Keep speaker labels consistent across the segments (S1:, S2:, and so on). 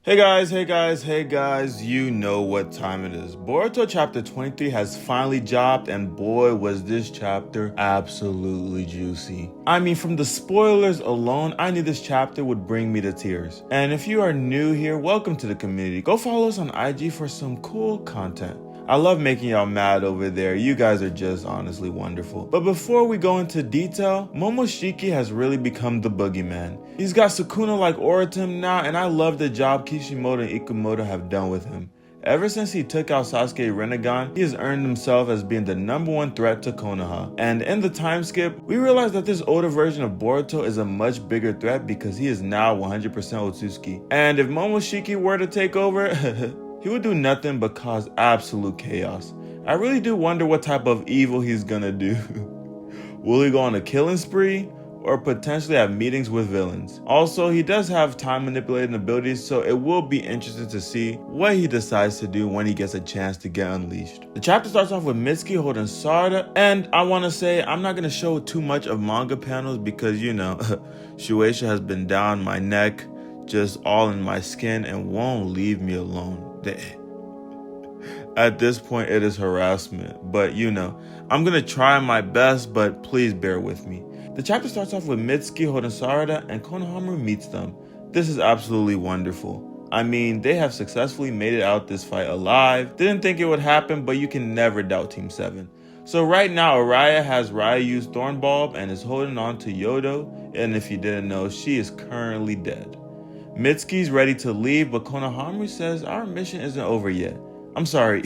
S1: Hey guys, you know what time it is. Boruto chapter 23 has finally dropped, and boy was this chapter absolutely juicy. I mean, from the spoilers alone, I knew this chapter would bring me to tears. And if you are new here, welcome to the community. Go follow us on IG for some cool content. I love making y'all mad over there. You guys are just honestly wonderful. But before we go into detail, Momoshiki has really become the boogeyman. He's got Sukuna like Oritum now, and I love the job Kishimoto and Ikumoto have done with him. Ever since he took out Sasuke Rinnegan, he has earned himself as being the #1 threat to Konoha. And in the time skip, we realize that this older version of Boruto is a much bigger threat because he is now 100% Otsutsuki. And if Momoshiki were to take over, he would do nothing but cause absolute chaos. I really do wonder what type of evil he's gonna do. Will he go on a killing spree? Or potentially have meetings with villains. Also, he does have time manipulating abilities, so it will be interesting to see what he decides to do when he gets a chance to get unleashed. The chapter starts off with Mitsuki holding Sarada, and I want to say I'm not going to show too much of manga panels because, you know, Shueisha has been down my neck, just all in my skin, and won't leave me alone. At this point, it is harassment, but you know, I'm going to try my best, but please bear with me. The chapter starts off with Mitsuki holding Sarada and Konohamaru meets them. This is absolutely wonderful. I mean, they have successfully made it out this fight alive. Didn't think it would happen, but you can never doubt Team 7. So right now, Araya has Ryu's Thornbulb and is holding on to Yodo, and if you didn't know, she is currently dead. Mitsuki's ready to leave, but Konohamaru says our mission isn't over yet. I'm sorry,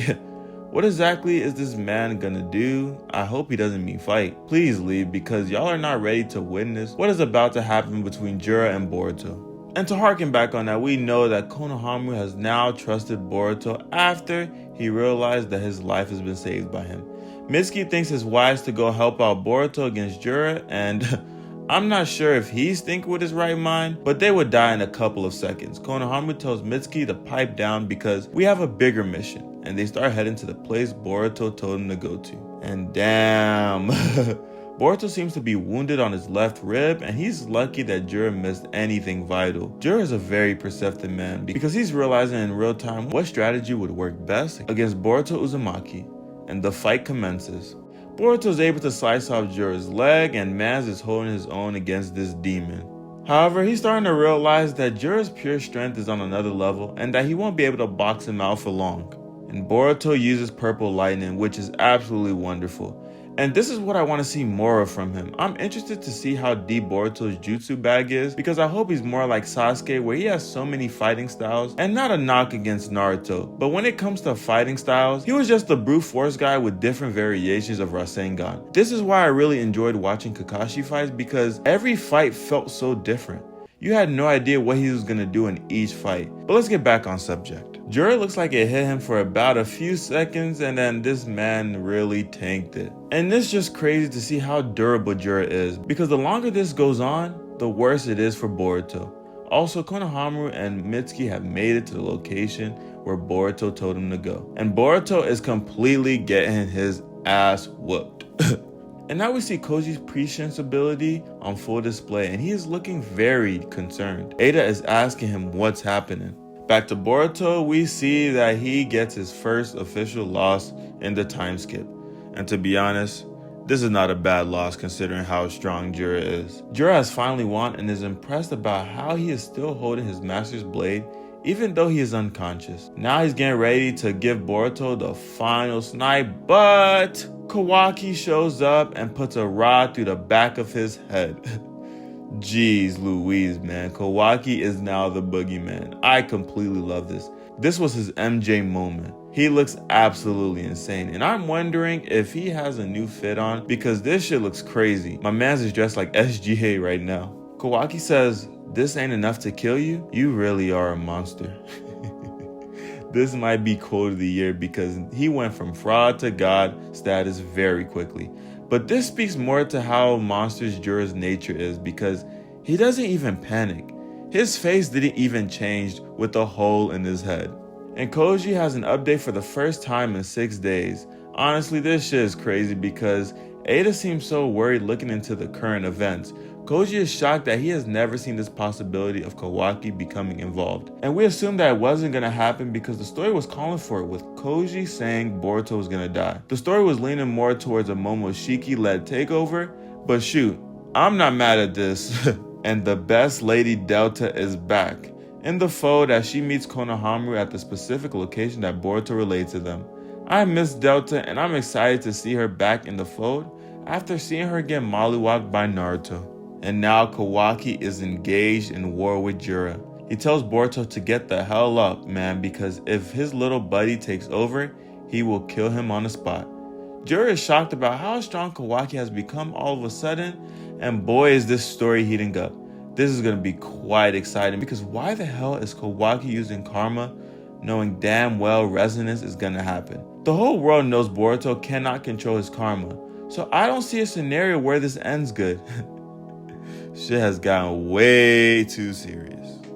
S1: what exactly is this man gonna do? I hope he doesn't mean fight. Please leave because y'all are not ready to witness what is about to happen between Jura and Boruto. And to harken back on that, we know that Konohamaru has now trusted Boruto after he realized that his life has been saved by him. Mitsuki thinks it's wise to go help out Boruto against Jura, and I'm not sure if he's thinking with his right mind, but they would die in a couple of seconds. Konohamaru tells Mitsuki to pipe down because we have a bigger mission, and they start heading to the place Boruto told him to go to. And damn, Boruto seems to be wounded on his left rib, and he's lucky that Jura missed anything vital. Jura is a very perceptive man because he's realizing in real time what strategy would work best against Boruto Uzumaki, and the fight commences. Boruto is able to slice off Jura's leg, and Mans is holding his own against this demon. However, he's starting to realize that Jura's pure strength is on another level and that he won't be able to box him out for long. And Boruto uses purple lightning, which is absolutely wonderful. And this is what I want to see more of from him. I'm interested to see how deep Boruto's jutsu bag is because I hope he's more like Sasuke where he has so many fighting styles, and not a knock against Naruto. But when it comes to fighting styles, he was just a brute force guy with different variations of Rasengan. This is why I really enjoyed watching Kakashi fights because every fight felt so different. You had no idea what he was going to do in each fight. But let's get back on subject. Jura looks like it hit him for about a few seconds, and then this man really tanked it. And it's just crazy to see how durable Jura is, because the longer this goes on, the worse it is for Boruto. Also, Konohamaru and Mitsuki have made it to the location where Boruto told him to go. And Boruto is completely getting his ass whooped. And now we see Koji's prescience ability on full display, and he is looking very concerned. Ada is asking him what's happening. Back to Boruto, we see that he gets his first official loss in the time skip. And to be honest, this is not a bad loss considering how strong Jura is. Jura has finally won and is impressed about how he is still holding his master's blade even though he is unconscious. Now he's getting ready to give Boruto the final snipe, but Kawaki shows up and puts a rod through the back of his head. Jeez Louise, man. Kawaki is now the boogeyman. I completely love this. This was his MJ moment. He looks absolutely insane, and I'm wondering if he has a new fit on because this shit looks crazy. My man's is dressed like SGA right now. Kawaki says, "This ain't enough to kill you? You really are a monster." This might be quote of the year because he went from fraud to god status very quickly. But this speaks more to how monstrous Jura's nature is because he doesn't even panic. His face didn't even change with a hole in his head. And Koji has an update for the first time in 6 days. Honestly, this shit is crazy because Ada seems so worried looking into the current events. Koji is shocked that he has never seen this possibility of Kawaki becoming involved. And we assumed that it wasn't going to happen because the story was calling for it, with Koji saying Boruto was going to die. The story was leaning more towards a Momoshiki-led takeover, but shoot, I'm not mad at this. And the best lady Delta is back in the fold as she meets Konohamaru at the specific location that Boruto relayed to them. I miss Delta and I'm excited to see her back in the fold after seeing her get mollywopped by Naruto. And now Kawaki is engaged in war with Jura. He tells Boruto to get the hell up, man, because if his little buddy takes over, he will kill him on the spot. Jura is shocked about how strong Kawaki has become all of a sudden, and boy is this story heating up. This is going to be quite exciting because why the hell is Kawaki using karma knowing damn well resonance is going to happen? The whole world knows Boruto cannot control his karma, so I don't see a scenario where this ends good. Shit has gotten way too serious.